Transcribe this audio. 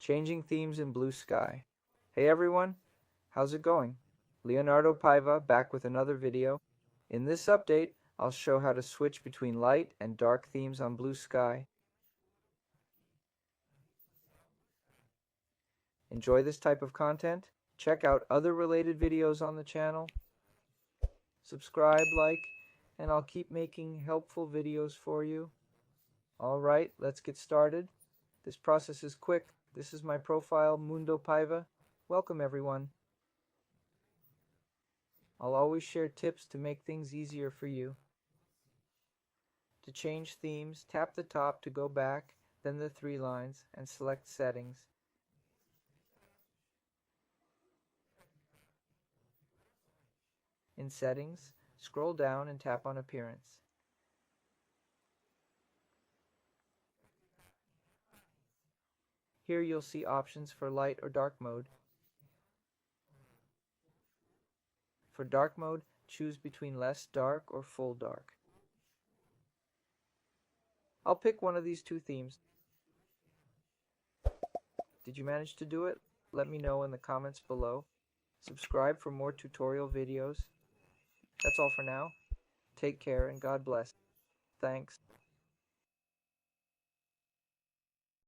Changing themes in Bluesky. Hey everyone, how's it going? Leonardo Paiva back with another video. In this update, I'll show how to switch between light and dark themes on Bluesky. Enjoy this type of content? Check out other related videos on the channel. Subscribe, like, and I'll keep making helpful videos for you. Alright, let's get started. This process is quick. This is my profile, Mundo Paiva. Welcome everyone. I'll always share tips to make things easier for you. To change themes, tap the top to go back, then the three lines, and select Settings. In Settings, scroll down and tap on Appearance. Here you'll see options for light or dark mode. For dark mode, choose between less dark or full dark. I'll pick one of these two themes. Did you manage to do it? Let me know in the comments below. Subscribe for more tutorial videos. That's all for now. Take care and God bless. Thanks.